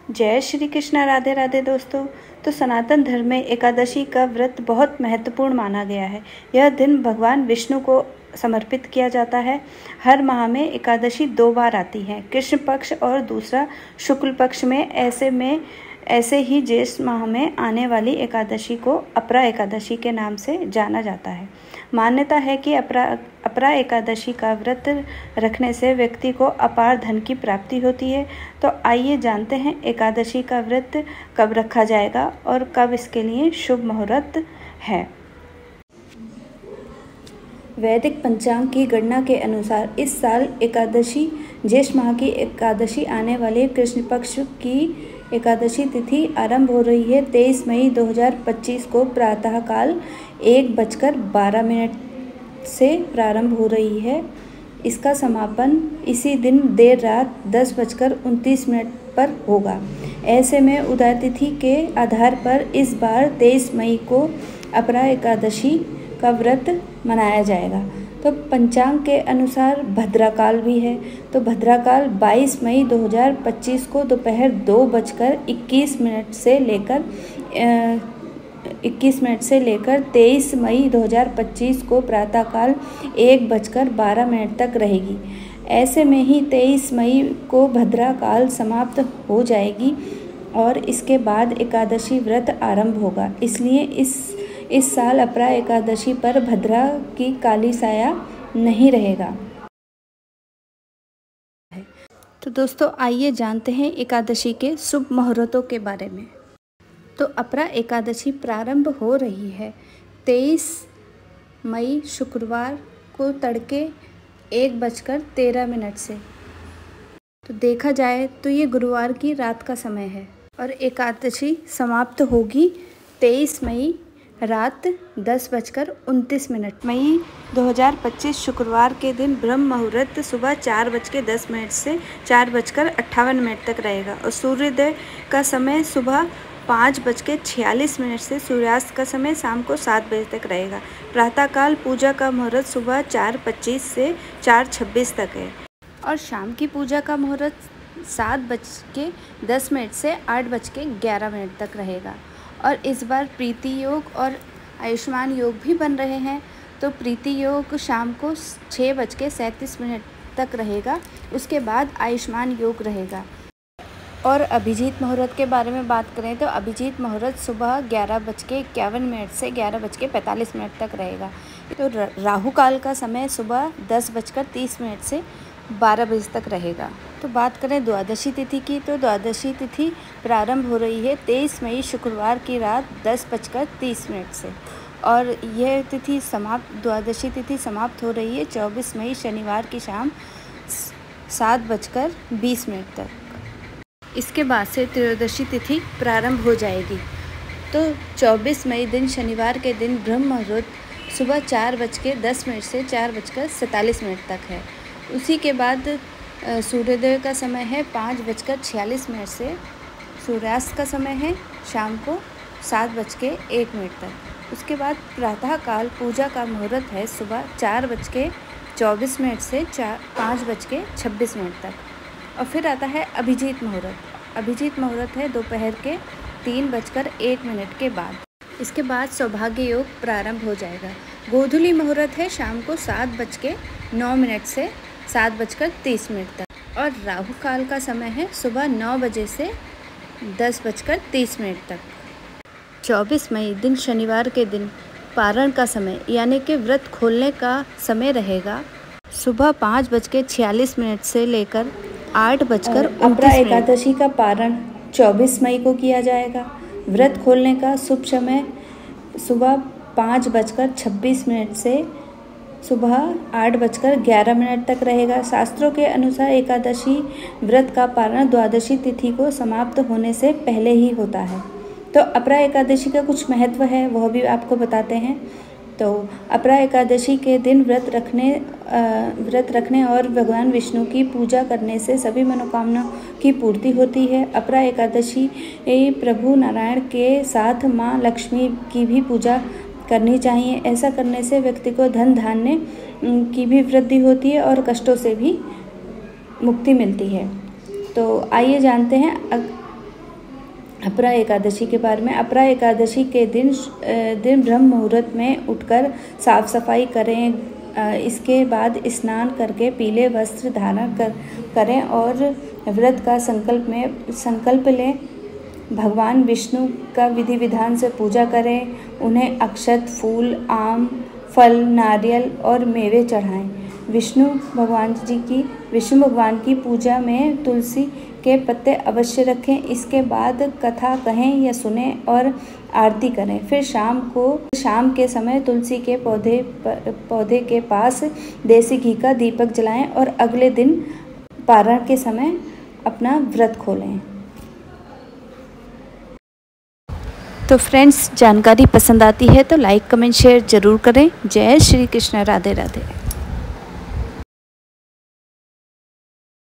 जय श्री कृष्णा। राधे राधे दोस्तों। तो सनातन धर्म में एकादशी का व्रत बहुत महत्वपूर्ण माना गया है। यह दिन भगवान विष्णु को समर्पित किया जाता है। हर माह में एकादशी 2 बार आती है, कृष्ण पक्ष और दूसरा शुक्ल पक्ष में। ऐसे ही ज्येष्ठ माह में आने वाली एकादशी को अपरा एकादशी के नाम से जाना जाता है। मान्यता है कि अपरा एकादशी का व्रत रखने से व्यक्ति को अपार धन की प्राप्ति होती है। तो आइए जानते हैं एकादशी का व्रत कब रखा जाएगा और कब इसके लिए शुभ मुहूर्त है। वैदिक पंचांग की गणना के अनुसार इस साल एकादशी ज्येष्ठ माह की एकादशी आने वाली कृष्ण पक्ष की एकादशी तिथि आरंभ हो रही है। 23 मई 2025 को प्रातःकाल 1:12 से प्रारंभ हो रही है। इसका समापन इसी दिन देर रात 10:29 पर होगा। ऐसे में उदय तिथि के आधार पर इस बार 23 मई को अपरा एकादशी का व्रत मनाया जाएगा। तो पंचांग के अनुसार भद्राकाल भी है। तो भद्राकाल 22 मई 2025 को दोपहर 2:21 से लेकर 23 मई 2025 को प्रातःकाल 1:12 तक रहेगी। ऐसे में ही 23 मई को भद्राकाल समाप्त हो जाएगी और इसके बाद एकादशी व्रत आरंभ होगा। इसलिए इस साल अपरा एकादशी पर भद्रा की काली साया नहीं रहेगा। तो दोस्तों आइए जानते हैं एकादशी के शुभ मुहूर्तों के बारे में। तो अपरा एकादशी प्रारंभ हो रही है 23 मई शुक्रवार को तड़के 1:13 से। तो देखा जाए तो ये गुरुवार की रात का समय है और एकादशी समाप्त होगी 23 मई रात 10:29। मई 2025 शुक्रवार के दिन ब्रह्म मुहूर्त सुबह 4:10 से 4:58 तक रहेगा और सूर्योदय का समय सुबह 5:46 से सूर्यास्त का समय शाम को 7 बजे तक रहेगा। प्रातःकाल पूजा का मुहूर्त सुबह 4:25 से 4:26 तक है और शाम की पूजा का मुहूर्त 7:10 से 8:11 तक रहेगा। और इस बार प्रीति योग और आयुष्मान योग भी बन रहे हैं। तो प्रीति योग शाम को 6:37 तक रहेगा, उसके बाद आयुष्मान योग रहेगा। और अभिजीत मुहूर्त के बारे में बात करें तो अभिजीत मुहूर्त सुबह 11:51 से 11:45 तक रहेगा। तो राहु काल का समय सुबह 10:30 से 12 बजे तक रहेगा। तो बात करें द्वादशी तिथि की, तो द्वादशी तिथि प्रारंभ हो रही है 23 मई शुक्रवार की रात 10:30 से और यह द्वादशी तिथि समाप्त हो रही है 24 मई शनिवार की शाम 7:20 तक। इसके बाद से त्रयोदशी तिथि प्रारंभ हो जाएगी। तो 24 मई दिन शनिवार के दिन ब्रह्म मुहूर्त सुबह 4:10 से 4:47 तक है। उसी के बाद सूर्योदय का समय है 5:46 से सूर्यास्त का समय है शाम को 7:01 तक। उसके बाद प्रातःकाल पूजा का मुहूर्त है सुबह 4:24 से 5:26 तक। और फिर आता है अभिजीत मुहूर्त। अभिजीत मुहूर्त है दोपहर के 3:01 के बाद। इसके बाद सौभाग्य योग प्रारंभ हो जाएगा। गोधूली मुहूर्त है शाम को 7:09 से 7:30 तक और राहु काल का समय है सुबह 9 बजे से 10:30 तक। 24 मई दिन शनिवार के दिन पारण का समय यानी कि व्रत खोलने का समय रहेगा सुबह 5:46 से लेकर 8:29। अपरा एकादशी का पारण 24 मई को किया जाएगा। व्रत खोलने का शुभ समय सुबह 5:26 से सुबह 8:11 तक रहेगा। शास्त्रों के अनुसार एकादशी व्रत का पारण द्वादशी तिथि को समाप्त होने से पहले ही होता है। तो अपरा एकादशी का कुछ महत्व है, वह भी आपको बताते हैं। तो अपरा एकादशी के दिन व्रत रखने और भगवान विष्णु की पूजा करने से सभी मनोकामनाओं की पूर्ति होती है। अपरा एकादशी प्रभु नारायण के साथ माँ लक्ष्मी की भी पूजा करनी चाहिए। ऐसा करने से व्यक्ति को धन धान्य की भी वृद्धि होती है और कष्टों से भी मुक्ति मिलती है। तो आइए जानते हैं अपरा एकादशी के बारे में। अपरा एकादशी के दिन ब्रह्म मुहूर्त में उठकर साफ सफाई करें। इसके बाद स्नान करके पीले वस्त्र धारण करें और व्रत का संकल्प लें। भगवान विष्णु का विधि विधान से पूजा करें। उन्हें अक्षत, फूल, आम, फल, नारियल और मेवे चढ़ाएं। विष्णु भगवान की पूजा में तुलसी के पत्ते अवश्य रखें। इसके बाद कथा कहें या सुने और आरती करें। फिर शाम के समय तुलसी के पौधे के पास देसी घी का दीपक जलाएं और अगले दिन पारण के समय अपना व्रत खोलें। तो फ्रेंड्स, जानकारी पसंद आती है तो लाइक, कमेंट, शेयर ज़रूर करें। जय श्री कृष्ण, राधे राधे।